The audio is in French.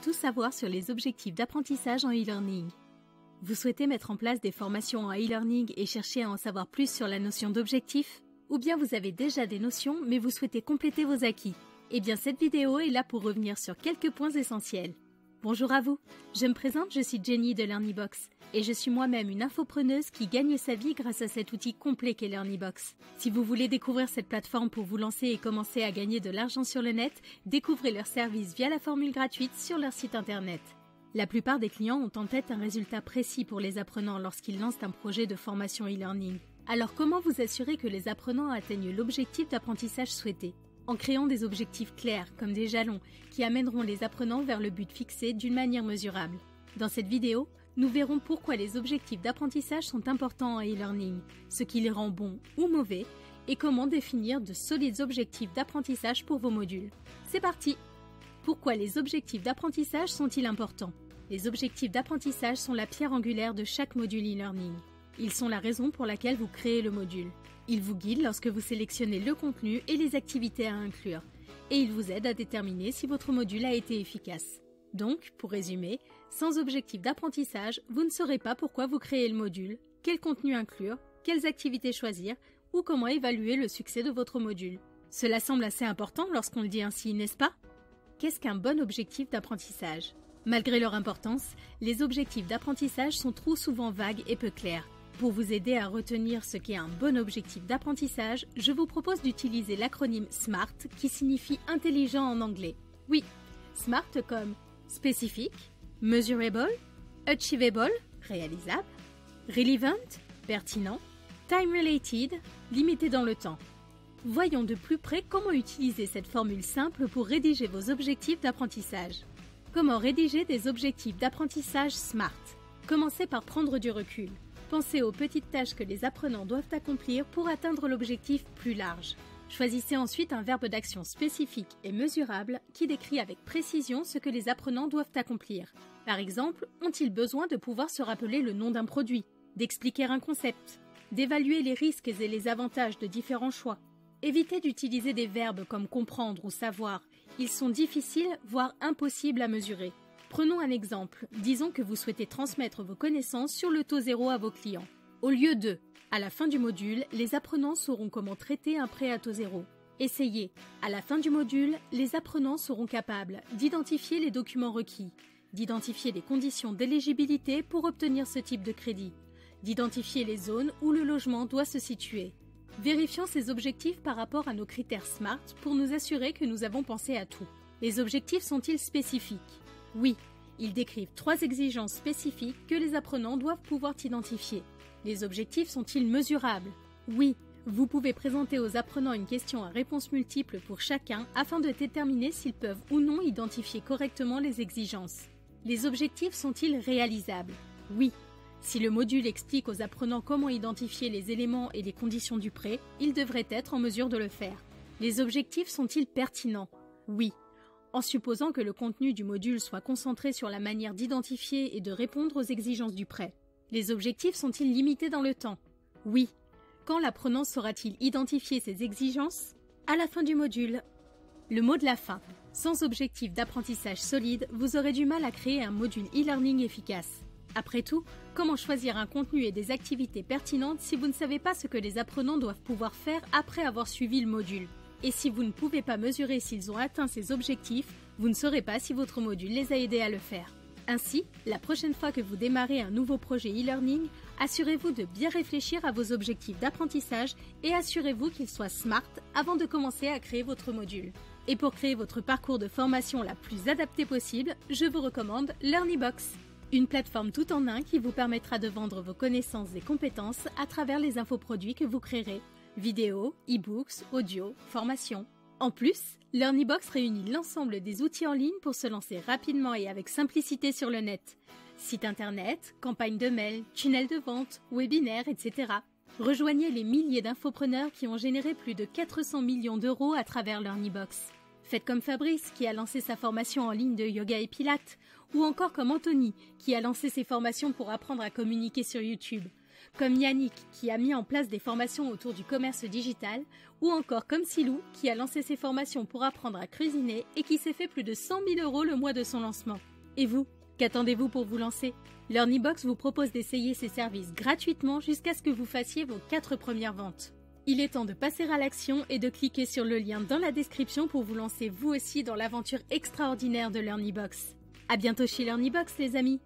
tout savoir sur les objectifs d'apprentissage en e-learning. Vous souhaitez mettre en place des formations en e-learning et chercher à en savoir plus sur la notion d'objectif? Ou bien vous avez déjà des notions mais vous souhaitez compléter vos acquis? Eh bien cette vidéo est là pour revenir sur quelques points essentiels. Bonjour à vous, je me présente, je suis Jenny de LearnyBox et je suis moi-même une infopreneuse qui gagne sa vie grâce à cet outil complet qu'est LearnyBox. Si vous voulez découvrir cette plateforme pour vous lancer et commencer à gagner de l'argent sur le net, découvrez leurs services via la formule gratuite sur leur site internet. La plupart des clients ont en tête un résultat précis pour les apprenants lorsqu'ils lancent un projet de formation e-learning. Alors comment vous assurer que les apprenants atteignent l'objectif d'apprentissage souhaité? En créant des objectifs clairs, comme des jalons, qui amèneront les apprenants vers le but fixé d'une manière mesurable. Dans cette vidéo, nous verrons pourquoi les objectifs d'apprentissage sont importants en e-learning, ce qui les rend bons ou mauvais, et comment définir de solides objectifs d'apprentissage pour vos modules. C'est parti! Pourquoi les objectifs d'apprentissage sont-ils importants? Les objectifs d'apprentissage sont la pierre angulaire de chaque module e-learning. Ils sont la raison pour laquelle vous créez le module. Ils vous guident lorsque vous sélectionnez le contenu et les activités à inclure. Et ils vous aident à déterminer si votre module a été efficace. Donc, pour résumer, sans objectif d'apprentissage, vous ne saurez pas pourquoi vous créez le module, quel contenu inclure, quelles activités choisir ou comment évaluer le succès de votre module. Cela semble assez important lorsqu'on le dit ainsi, n'est-ce pas? Qu'est-ce qu'un bon objectif d'apprentissage? Malgré leur importance, les objectifs d'apprentissage sont trop souvent vagues et peu clairs. Pour vous aider à retenir ce qu'est un bon objectif d'apprentissage, je vous propose d'utiliser l'acronyme SMART qui signifie intelligent en anglais. Oui, SMART comme Specific, Measurable, Achievable, réalisable, Relevant, pertinent, Time Related, limité dans le temps. Voyons de plus près comment utiliser cette formule simple pour rédiger vos objectifs d'apprentissage. Comment rédiger des objectifs d'apprentissage SMART? Commencez par prendre du recul. Pensez aux petites tâches que les apprenants doivent accomplir pour atteindre l'objectif plus large. Choisissez ensuite un verbe d'action spécifique et mesurable qui décrit avec précision ce que les apprenants doivent accomplir. Par exemple, ont-ils besoin de pouvoir se rappeler le nom d'un produit, d'expliquer un concept, d'évaluer les risques et les avantages de différents choix? Évitez d'utiliser des verbes comme comprendre ou savoir. Ils sont difficiles, voire impossibles à mesurer. Prenons un exemple. Disons que vous souhaitez transmettre vos connaissances sur le taux zéro à vos clients. Au lieu de « à la fin du module, les apprenants sauront comment traiter un prêt à taux zéro ». Essayez. À la fin du module, les apprenants seront capables d'identifier les documents requis, d'identifier les conditions d'éligibilité pour obtenir ce type de crédit, d'identifier les zones où le logement doit se situer. Vérifions ces objectifs par rapport à nos critères SMART pour nous assurer que nous avons pensé à tout. Les objectifs sont-ils spécifiques? Oui, ils décrivent 3 exigences spécifiques que les apprenants doivent pouvoir identifier. Les objectifs sont-ils mesurables? Oui, vous pouvez présenter aux apprenants une question à réponse multiple pour chacun afin de déterminer s'ils peuvent ou non identifier correctement les exigences. Les objectifs sont-ils réalisables? Oui. Si le module explique aux apprenants comment identifier les éléments et les conditions du prêt, ils devraient être en mesure de le faire. Les objectifs sont-ils pertinents? Oui. En supposant que le contenu du module soit concentré sur la manière d'identifier et de répondre aux exigences du prêt. Les objectifs sont-ils limités dans le temps? Oui. Quand l'apprenant saura-t-il identifier ces exigences? À la fin du module. Le mot de la fin. Sans objectif d'apprentissage solide, vous aurez du mal à créer un module e-learning efficace. Après tout, comment choisir un contenu et des activités pertinentes si vous ne savez pas ce que les apprenants doivent pouvoir faire après avoir suivi le module? Et si vous ne pouvez pas mesurer s'ils ont atteint ces objectifs, vous ne saurez pas si votre module les a aidés à le faire. Ainsi, la prochaine fois que vous démarrez un nouveau projet e-learning, assurez-vous de bien réfléchir à vos objectifs d'apprentissage et assurez-vous qu'ils soient SMART avant de commencer à créer votre module. Et pour créer votre parcours de formation la plus adaptée possible, je vous recommande LearnyBox. Une plateforme tout en un qui vous permettra de vendre vos connaissances et compétences à travers les infoproduits que vous créerez. Vidéos, e-books, audio, formation. En plus, LearnyBox réunit l'ensemble des outils en ligne pour se lancer rapidement et avec simplicité sur le net. Site internet, campagne de mail, tunnel de vente, webinaire, etc. Rejoignez les milliers d'infopreneurs qui ont généré plus de 400 millions d'euros à travers LearnyBox. Faites comme Fabrice qui a lancé sa formation en ligne de yoga et pilates, ou encore comme Anthony qui a lancé ses formations pour apprendre à communiquer sur YouTube. Comme Yannick qui a mis en place des formations autour du commerce digital, ou encore comme Silou qui a lancé ses formations pour apprendre à cuisiner et qui s'est fait plus de 100 000 € le mois de son lancement. Et vous, qu'attendez-vous pour vous lancer? LearnyBox vous propose d'essayer ses services gratuitement jusqu'à ce que vous fassiez vos 4 premières ventes. Il est temps de passer à l'action et de cliquer sur le lien dans la description pour vous lancer vous aussi dans l'aventure extraordinaire de LearnyBox. À bientôt chez LearnyBox les amis!